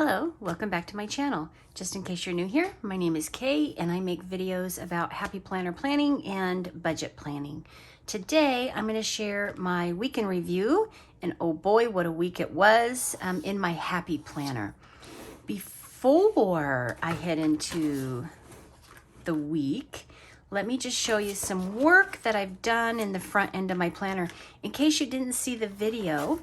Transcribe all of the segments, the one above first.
Hello, welcome back to my channel. Just in case you're new here, my name is Kay and I make videos about happy planner planning and budget planning. Today, I'm going to share my weekend review, and oh boy, what a week it was in my happy planner. Before I head into the week, let me just show you some work that I've done in the front end of my planner. In case you didn't see the video,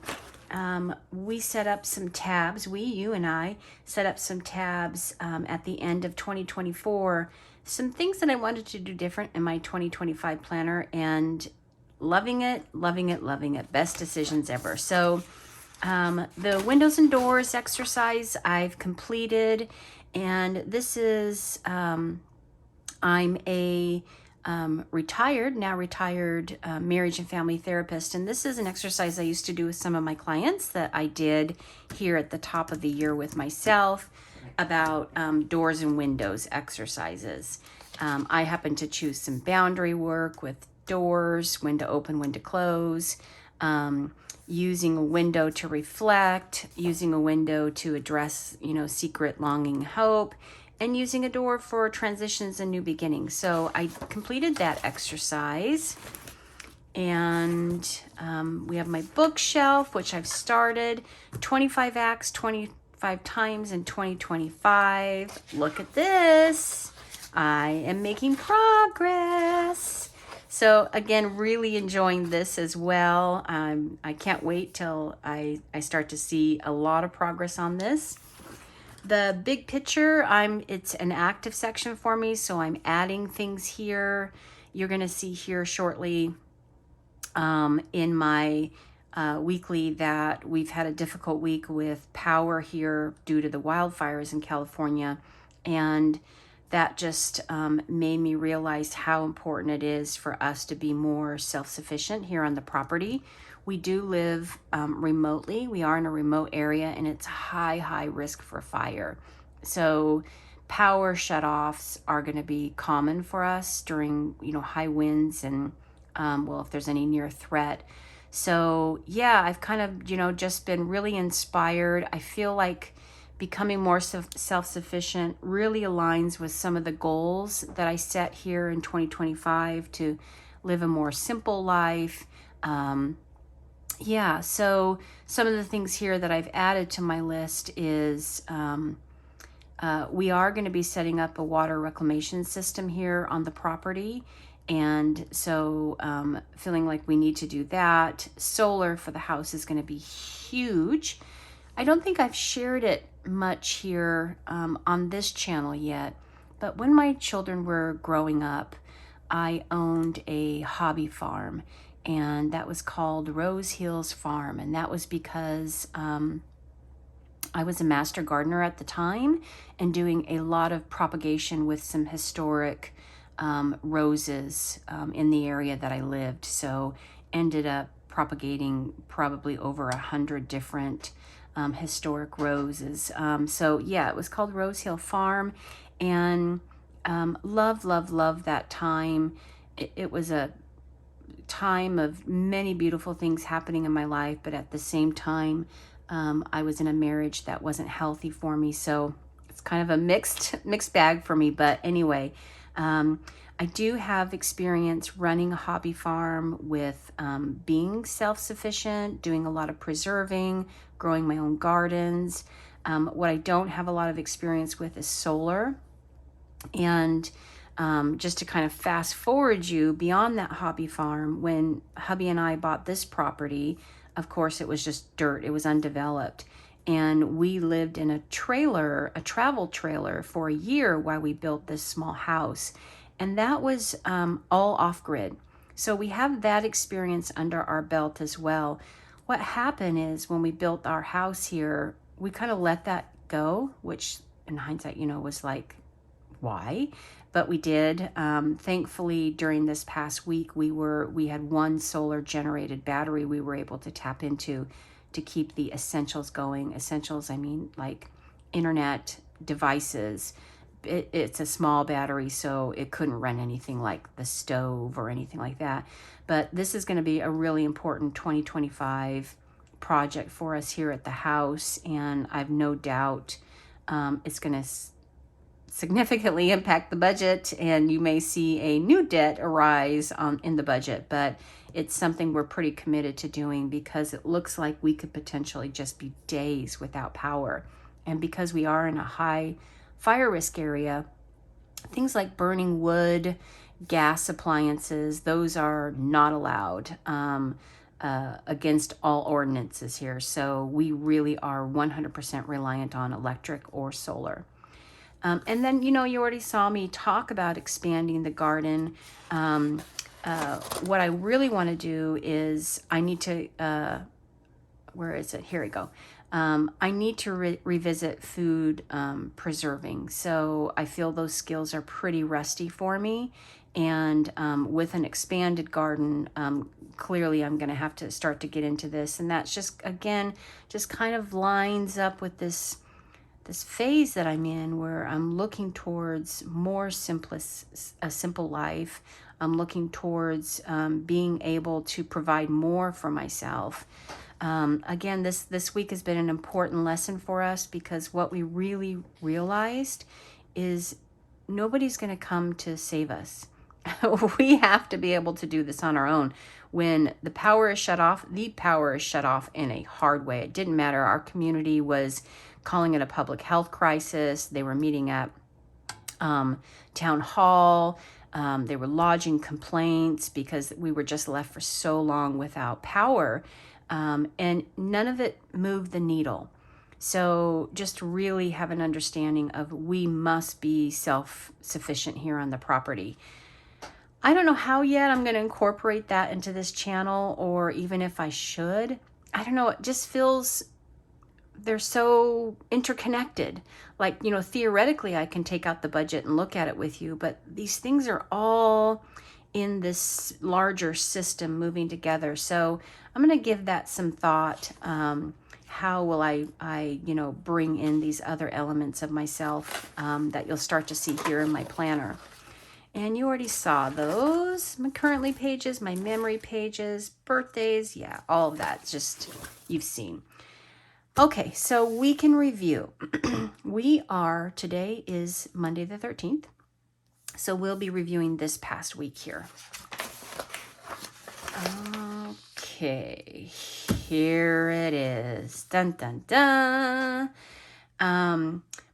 we set up some tabs. You and I set up some tabs at the end of 2024. Some things that I wanted to do different in my 2025 planner, and loving it, loving it, loving it. Best decisions ever. So the windows and doors exercise I've completed, and this is, I'm a retired marriage and family therapist, and this is an exercise I used to do with some of my clients that I did here at the top of the year with myself about doors and windows exercises. I happen to choose some boundary work with doors, when to open, when to close, using a window to reflect, using a window to address, secret, longing, hope, and using a door for transitions and new beginnings. So I completed that exercise, and we have my bookshelf, which I've started 25 acts, 25 times in 2025. Look at this. I am making progress. So again, really enjoying this as well. I can't wait till I start to see a lot of progress on this. The big picture, it's an active section for me, so I'm adding things here. You're going to see here shortly in my weekly that we've had a difficult week with power here due to the wildfires in California, and that just made me realize how important it is for us to be more self-sufficient here on the property. We do live remotely. We are in a remote area, and it's high risk for fire. So power shutoffs are going to be common for us during, high winds and, if there's any near threat. So yeah, I've kind of, just been really inspired. I feel like becoming more self-sufficient really aligns with some of the goals that I set here in 2025 to live a more simple life. Yeah, so some of the things here that I've added to my list is we are going to be setting up a water reclamation system here on the property. And so feeling like we need to do that. Solar for the house is going to be huge. I don't think I've shared it much here on this channel yet, but when my children were growing up, I owned a hobby farm, and that was called Rose Hills Farm. And that was because I was a master gardener at the time and doing a lot of propagation with some historic roses in the area that I lived. So ended up propagating probably over 100 different historic roses. So yeah, it was called Rose Hill Farm, and love that time. It was a time of many beautiful things happening in my life, but at the same time, I was in a marriage that wasn't healthy for me. So it's kind of a mixed bag for me. But anyway, I do have experience running a hobby farm with being self-sufficient, doing a lot of preserving, growing my own gardens. What I don't have a lot of experience with is solar. And just to kind of fast forward you beyond that hobby farm, when hubby and I bought this property, of course, it was just dirt. It was undeveloped. And we lived in a travel trailer for a year while we built this small house. And that was all off-grid. So we have that experience under our belt as well. What happened is when we built our house here, we kind of let that go, which in hindsight, was like, why? But we did. Thankfully, during this past week, we had one solar generated battery we were able to tap into to keep the essentials going. Essentials, I mean like internet, devices. It's a small battery, so it couldn't run anything like the stove or anything like that. But this is going to be a really important 2025 project for us here at the house, and I've no doubt it's going to significantly impact the budget, and you may see a new debt arise in the budget, but it's something we're pretty committed to doing because it looks like we could potentially just be days without power. And because we are in a high fire risk area, things like burning wood, gas appliances, those are not allowed against all ordinances here. So we really are 100% reliant on electric or solar. And then, you already saw me talk about expanding the garden. What I really want to do is I need to, where is it? Here we go. I need to revisit food preserving. So I feel those skills are pretty rusty for me. And with an expanded garden, clearly I'm going to have to start to get into this. And that's just, again, just kind of lines up with this phase that I'm in, where I'm looking towards a simple life. I'm looking towards being able to provide more for myself. Again, this week has been an important lesson for us, because what we really realized is nobody's going to come to save us. We have to be able to do this on our own. When the power is shut off, the power is shut off in a hard way. It didn't matter. Our community was calling it a public health crisis. They were meeting at town hall. They were lodging complaints because we were just left for so long without power. And none of it moved the needle. So just really have an understanding of we must be self-sufficient here on the property. I don't know how yet I'm going to incorporate that into this channel, or even if I should. I don't know. It just feels they're so interconnected. Like, theoretically I can take out the budget and look at it with you, but these things are all in this larger system moving together. So I'm going to give that some thought. How will I bring in these other elements of myself that you'll start to see here in my planner. And you already saw those, my currently pages, my memory pages, birthdays, yeah, all of that, just you've seen. Okay, so we can review. Today is Monday the 13th, so we'll be reviewing this past week here. Okay, here it is. Dun, dun, dun.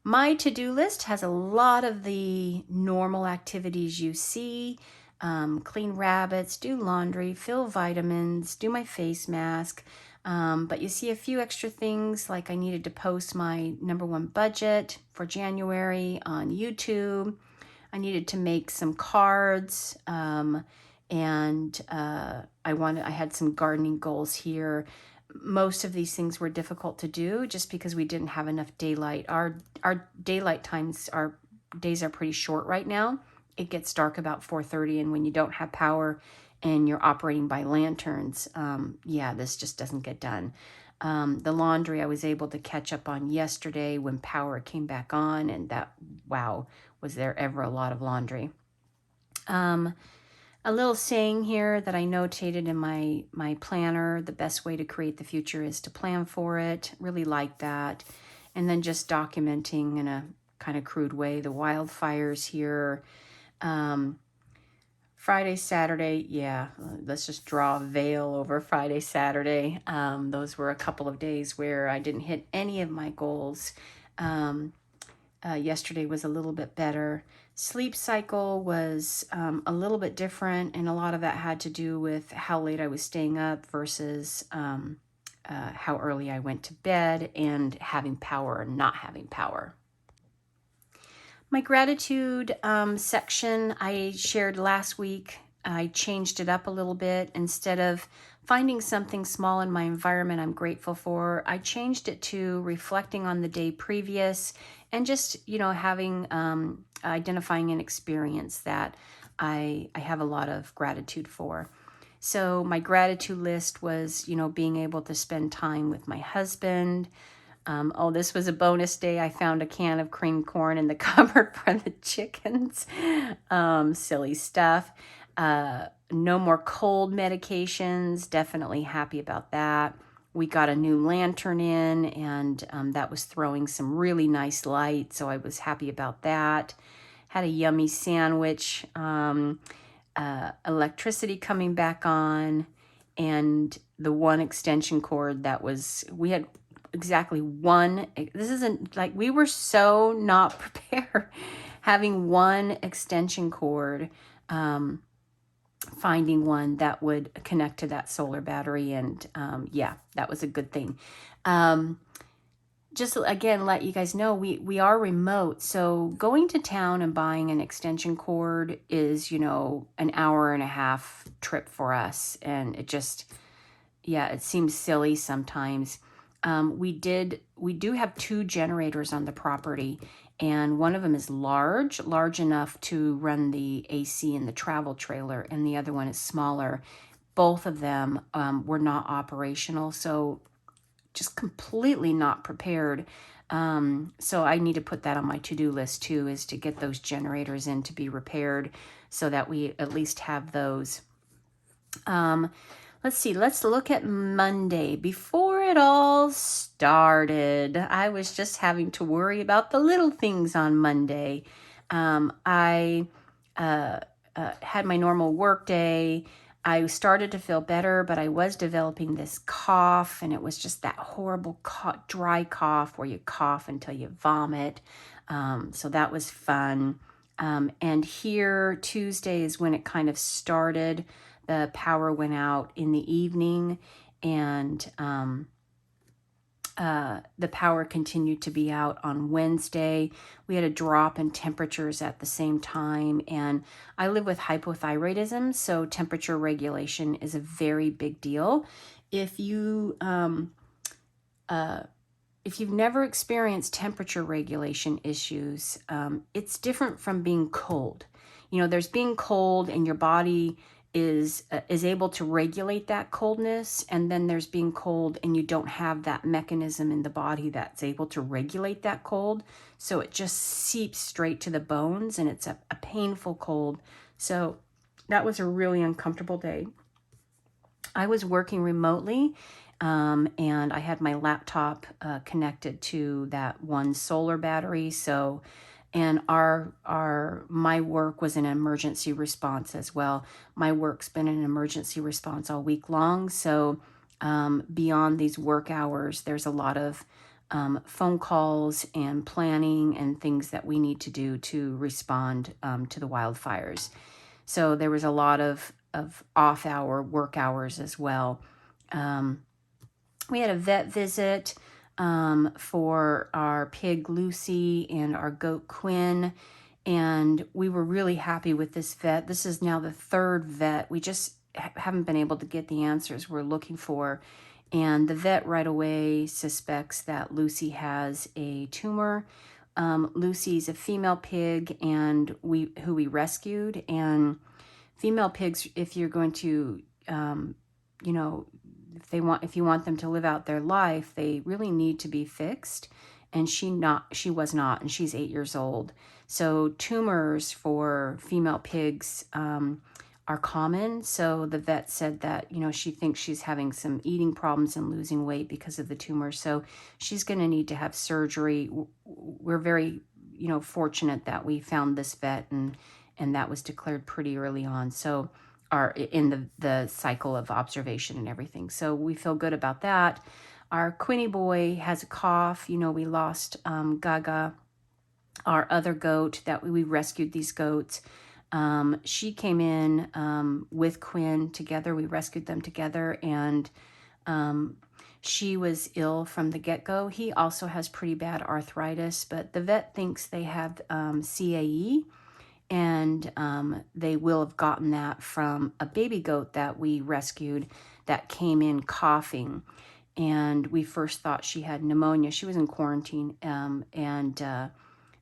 My to-do list has a lot of the normal activities you see. Clean rabbits, do laundry, fill vitamins, do my face mask. But you see a few extra things, like I needed to post my #1 budget for January on YouTube. I needed to make some cards, and I had some gardening goals here. Most of these things were difficult to do just because we didn't have enough daylight. Our daylight times, our days are pretty short right now. It gets dark about 4:30, and when you don't have power and you're operating by lanterns, this just doesn't get done. The laundry I was able to catch up on yesterday when power came back on, and that, wow, was there ever a lot of laundry. A little saying here that I notated in my planner: the best way to create the future is to plan for it. Really like that. And then just documenting in a kind of crude way the wildfires here. Friday, Saturday, yeah, let's just draw a veil over Friday, Saturday. Those were a couple of days where I didn't hit any of my goals. Yesterday was a little bit better. Sleep cycle was a little bit different, and a lot of that had to do with how late I was staying up versus how early I went to bed, and having power or not having power. My gratitude section I shared last week. I changed it up a little bit. Instead of finding something small in my environment I'm grateful for, I changed it to reflecting on the day previous, and just, having, identifying an experience that I have a lot of gratitude for. So my gratitude list was, being able to spend time with my husband. This was a bonus day. I found a can of creamed corn in the cupboard for the chickens. Silly stuff. No more cold medications. Definitely happy about that. we got a new lantern in, and that was throwing some really nice light, so I was happy about that. Had a yummy sandwich, electricity coming back on, and the one extension cord that was, we had exactly one, this isn't like, we were so not prepared, having one extension cord, finding one that would connect to that solar battery, and yeah, that was a good thing. Just again, let you guys know, we are remote, so going to town and buying an extension cord is, you know, an hour and a half trip for us, and it just, yeah, it seems silly sometimes. We do have 2 generators on the property, and one of them is large enough to run the AC in the travel trailer, and the other one is smaller. Both of them were not operational, so just completely not prepared. So I need to put that on my to-do list too, is to get those generators in to be repaired so that we at least have those. Let's see, let's look at Monday. Before it all started, I was just having to worry about the little things on Monday. I had my normal work day. I started to feel better, but I was developing this cough, and it was just that horrible dry cough where you cough until you vomit. So that was fun. And here, Tuesday is when it kind of started. The power went out in the evening, and the power continued to be out on Wednesday. We had a drop in temperatures at the same time, and I live with hypothyroidism, so temperature regulation is a very big deal. If you've never experienced temperature regulation issues, it's different from being cold. You know, there's being cold and your body is able to regulate that coldness, and then there's being cold and you don't have that mechanism in the body that's able to regulate that cold, so it just seeps straight to the bones, and it's a painful cold. So that was a really uncomfortable day. I was working remotely, and I had my laptop connected to that one solar battery. So, and my work was an emergency response as well. My work's been an emergency response all week long. So, beyond these work hours, there's a lot of phone calls and planning and things that we need to do to respond to the wildfires. So there was a lot of off-hour work hours as well. We had a vet visit for our pig Lucy and our goat Quinn, and we were really happy with this vet. This is now the 3rd vet. We just haven't been able to get the answers we're looking for, and the vet right away suspects that Lucy has a tumor. Lucy's a female pig, and who we rescued. And female pigs, if you're going to, you know, if you want them to live out their life, they really need to be fixed. And she was not, and she's 8 years old. So tumors for female pigs are common. So the vet said that, you know, she thinks she's having some eating problems and losing weight because of the tumor. So she's going to need to have surgery. We're very, you know, fortunate that we found this vet, and that was declared pretty early on. So in the cycle of observation and everything. So we feel good about that. Our Quinny boy has a cough. You know, we lost Gaga, our other goat that we rescued these goats. She came in with Quinn together. We rescued them together, and she was ill from the get-go. He also has pretty bad arthritis, but the vet thinks they have CAE, and they will have gotten that from a baby goat that we rescued that came in coughing. And we first thought she had pneumonia. She was in quarantine,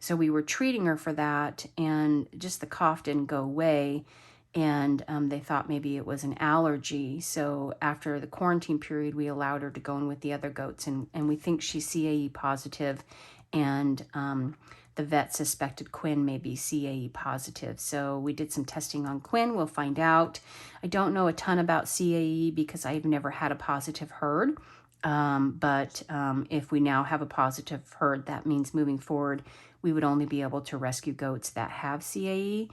so we were treating her for that, and just the cough didn't go away, and they thought maybe it was an allergy. So after the quarantine period, we allowed her to go in with the other goats, and we think she's CAE positive, and the vet suspected Quinn may be CAE positive. So we did some testing on Quinn. We'll find out. I don't know a ton about CAE because I've never had a positive herd. But if we now have a positive herd, that means moving forward, we would only be able to rescue goats that have CAE,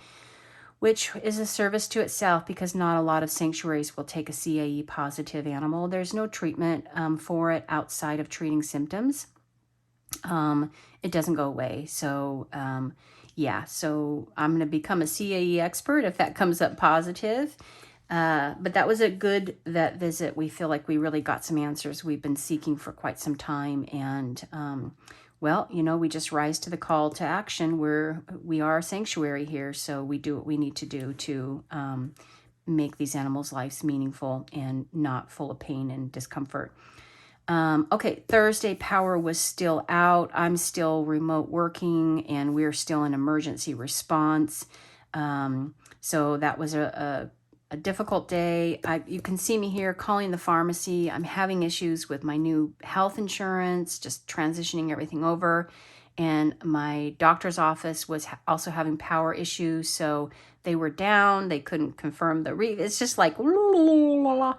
which is a service to itself because not a lot of sanctuaries will take a CAE positive animal. There's no treatment for it outside of treating symptoms. It doesn't go away. So yeah, so I'm going to become a CAE expert if that comes up positive. But that was a good vet visit. We feel like we really got some answers we've been seeking for quite some time. And well, you know, we just rise to the call to action. We are a sanctuary here, so we do what we need to do to make these animals' lives meaningful and not full of pain and discomfort. Okay, Thursday power was still out. I'm still remote working and we're still in emergency response. So that was a difficult day. You can see me here calling the pharmacy. I'm having issues with my new health insurance, just transitioning everything over. And my doctor's office was also having power issues. So they were down. They couldn't confirm the it's just like fun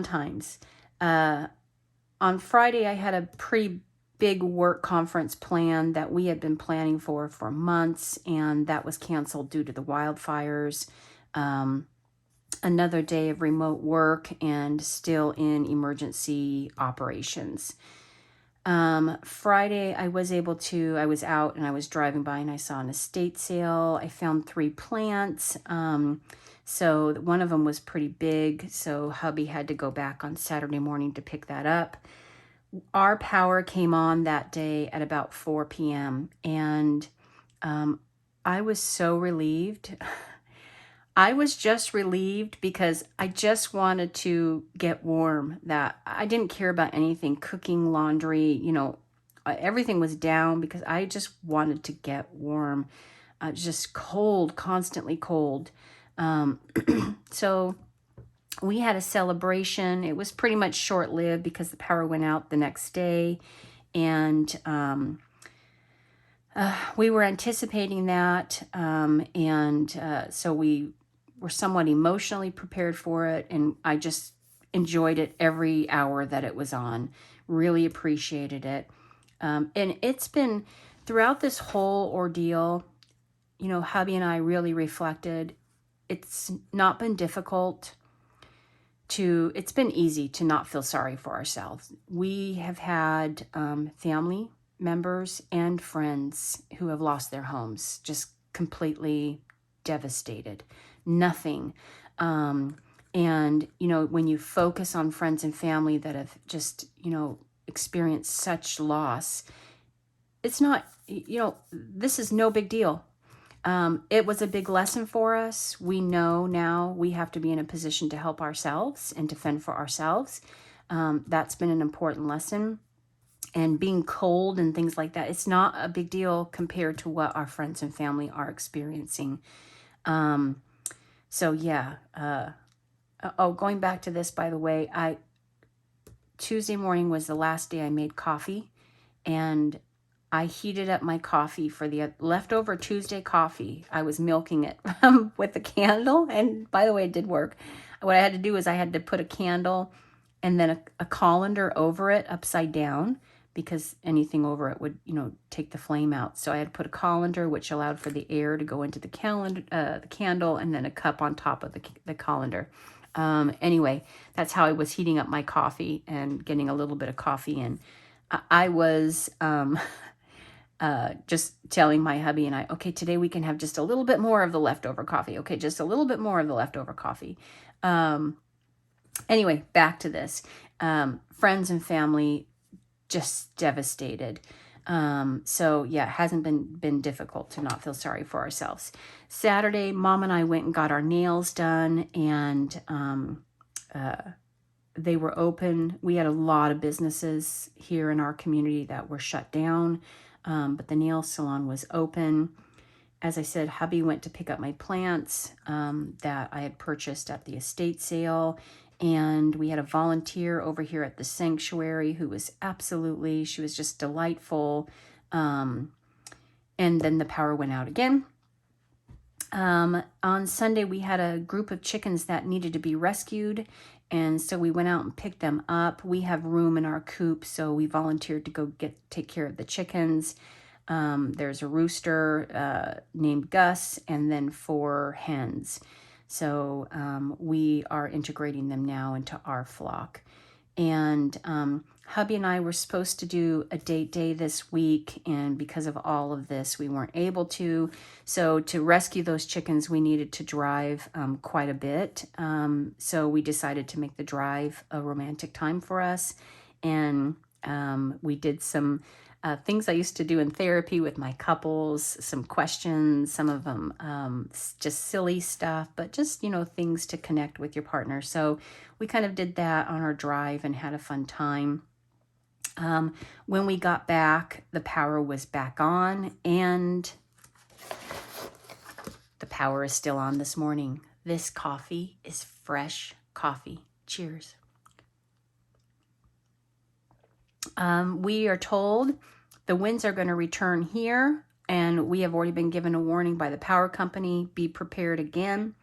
times. On Friday, I had a pretty big work conference plan that we had been planning for months, and that was canceled due to the wildfires. Another day of remote work and still in emergency operations. Friday, I was out and I was driving by and I saw an estate sale. I found 3 plants. So one of them was pretty big. So hubby had to go back on Saturday morning to pick that up. Our power came on that day at about 4 p.m. And I was so relieved. I was just relieved because I just wanted to get warm, that I didn't care about anything, cooking, laundry, you know, everything was down because I just wanted to get warm. Just cold, constantly cold. So we had a celebration. It was pretty much short-lived because the power went out the next day. And we were anticipating that. So we were somewhat emotionally prepared for it. And I just enjoyed it every hour that it was on. Really appreciated it. And it's been throughout this whole ordeal, you know, hubby and I really reflected. It's not been difficult it's been easy to not feel sorry for ourselves. We have had family members and friends who have lost their homes, just completely devastated. Nothing. And, you know, when you focus on friends and family that have just, you know, experienced such loss, it's not, you know, this is no big deal. It was a big lesson for us. We know now we have to be in a position to help ourselves and to fend for ourselves. That's been an important lesson. And being cold and things like that, it's not a big deal compared to what our friends and family are experiencing. So yeah. Going back to this, by the way, Tuesday morning was the last day I made coffee, and I heated up my coffee for the leftover Tuesday coffee. I was milking it with a candle. And by the way, it did work. What I had to do is I had to put a candle and then a colander over it upside down, because anything over it would, you know, take the flame out. So I had to put a colander, which allowed for the air to go into the candle, and then a cup on top of the colander. Anyway, that's how I was heating up my coffee and getting a little bit of coffee in. I was just telling my hubby and I, okay, today we can have just a little bit more of the leftover coffee. Okay, just a little bit more of the leftover coffee. Anyway, back to this. Friends and family just devastated. So yeah, it hasn't been difficult to not feel sorry for ourselves. Saturday, Mom and I went and got our nails done, and they were open. We had a lot of businesses here in our community that were shut down, but the nail salon was open. As I said, hubby went to pick up my plants that I had purchased at the estate sale. And we had a volunteer over here at the sanctuary who was she was just delightful. And then the power went out again. On Sunday, we had a group of chickens that needed to be rescued. And so we went out and picked them up. We have room in our coop, so we volunteered to go take care of the chickens. There's a rooster named Gus, and then 4 hens. So we are integrating them now into our flock. And hubby and I were supposed to do a date day this week, and because of all of this, we weren't able to. So to rescue those chickens, we needed to drive quite a bit. So we decided to make the drive a romantic time for us. And we did some things I used to do in therapy with my couples, some questions, some of them just silly stuff, but just, things to connect with your partner. So we kind of did that on our drive and had a fun time. When we got back, the power was back on, and the power is still on this morning. This coffee is fresh coffee. Cheers. We are told the winds are going to return here, and we have already been given a warning by the power company. Be prepared again.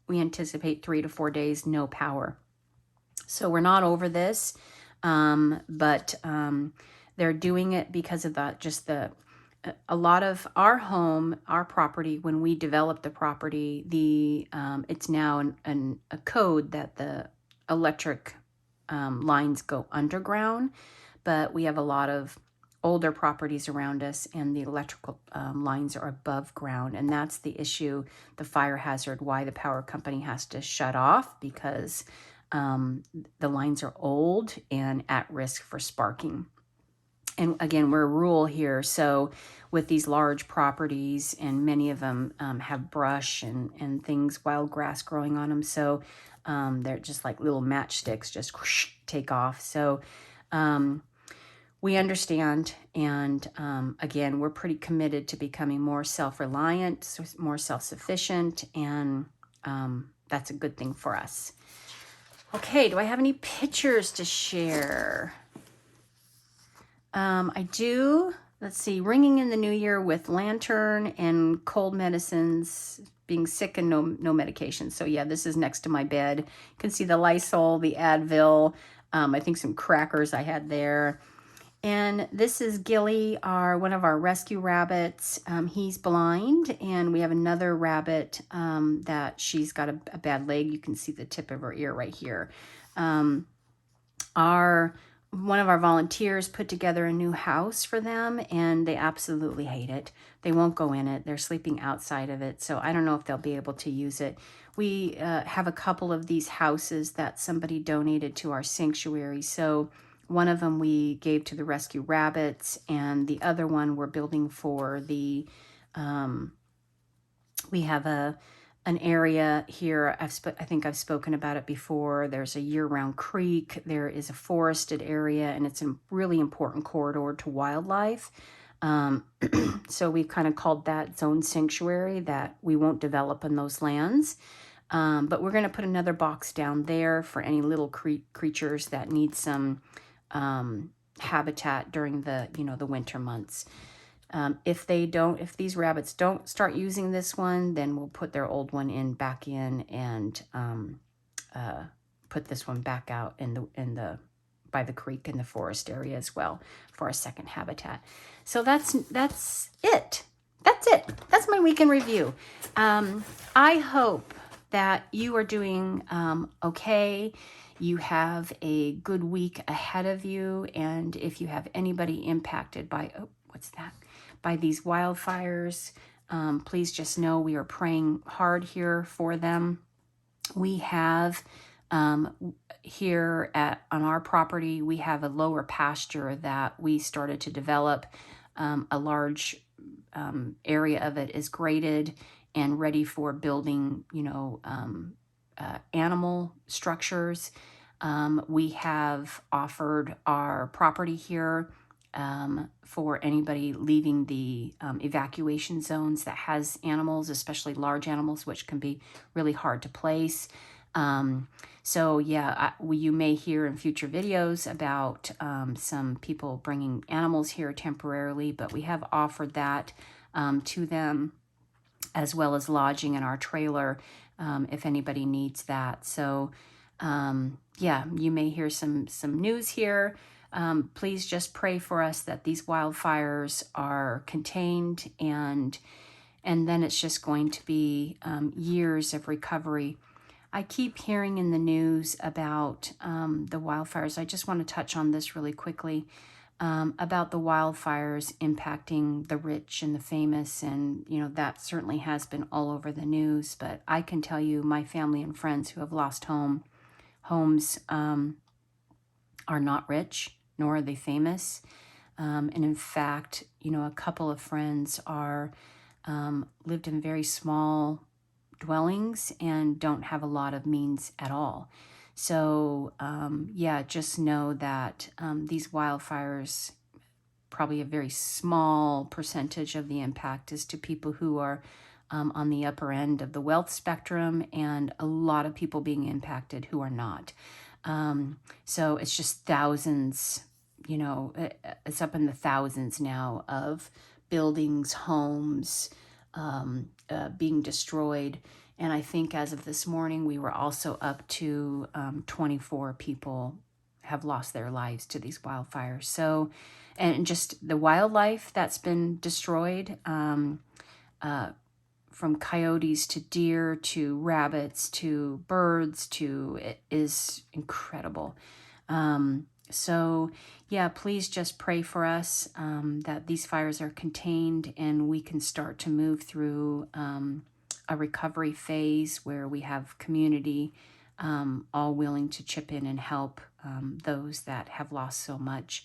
We anticipate 3 to 4 days, no power. So we're not over this, but they're doing it because of a lot of our home, our property, when we developed the property, it's now a code that the electric lines go underground, but we have a lot of older properties around us, and the electrical lines are above ground, and that's the issue, the fire hazard, why the power company has to shut off, because the lines are old and at risk for sparking. And again, we're rural here, so with these large properties, and many of them have brush and things, wild grass growing on them, so they're just like little matchsticks, just whoosh, take off. So we understand, and again, we're pretty committed to becoming more self-reliant, more self-sufficient, and that's a good thing for us. Okay, do I have any pictures to share? I do. Let's see, ringing in the new year with lantern and cold medicines, being sick and no medication. So yeah, this is next to my bed. You can see the Lysol, the Advil, I think some crackers I had there. And this is Gilly, one of our rescue rabbits. He's blind, and we have another rabbit that she's got a bad leg. You can see the tip of her ear right here. One of our volunteers put together a new house for them, and they absolutely hate it. They won't go in it. They're sleeping outside of it, so I don't know if they'll be able to use it. We have a couple of these houses that somebody donated to our sanctuary, so one of them we gave to the rescue rabbits, and the other one we're building for we have an area here. I think I've spoken about it before. There's a year-round creek. There is a forested area, and it's a really important corridor to wildlife. So we've kind of called that zone sanctuary, that we won't develop in those lands. But we're going to put another box down there for any little creatures that need some habitat during the winter months. If these rabbits don't start using this one, then we'll put their old one back in, and put this one back out by the creek in the forest area as well for our second habitat. So that's it. That's it. That's my weekend review. I hope that you are doing okay. You have a good week ahead of you, and if you have anybody impacted by by these wildfires, please just know we are praying hard here for them. We have here on our property, we have a lower pasture that we started to develop. A large area of it is graded and ready for building, animal structures. We have offered our property here for anybody leaving the evacuation zones that has animals, especially large animals, which can be really hard to place. So yeah, you may hear in future videos about some people bringing animals here temporarily, but we have offered that to them, as well as lodging in our trailer if anybody needs that. So yeah, you may hear some news here. Please just pray for us that these wildfires are contained, and then it's just going to be years of recovery. I keep hearing in the news about the wildfires. I just want to touch on this really quickly about the wildfires impacting the rich and the famous. And, you know, that certainly has been all over the news. But I can tell you, my family and friends who have lost homes are not rich, nor are they famous. And in fact, you know, a couple of friends are lived in very small dwellings and don't have a lot of means at all. So yeah, just know that these wildfires, probably a very small percentage of the impact is to people who are on the upper end of the wealth spectrum, and a lot of people being impacted who are not. So it's just thousands, you know, it's up in the thousands now of buildings, homes being destroyed. And I think as of this morning, we were also up to 24 people have lost their lives to these wildfires. So, and just the wildlife that's been destroyed, from coyotes to deer to rabbits to birds to, it is incredible. So yeah, please just pray for us that these fires are contained and we can start to move through a recovery phase where we have community all willing to chip in and help those that have lost so much.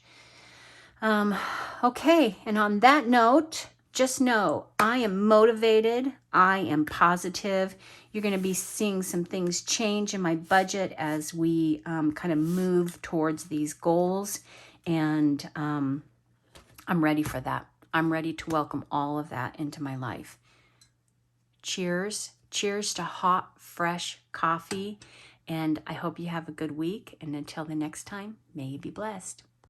Okay, and on that note, just know I am motivated. I am positive. You're going to be seeing some things change in my budget as we kind of move towards these goals. And I'm ready for that. I'm ready to welcome all of that into my life. Cheers. Cheers to hot, fresh coffee. And I hope you have a good week. And until the next time, may you be blessed.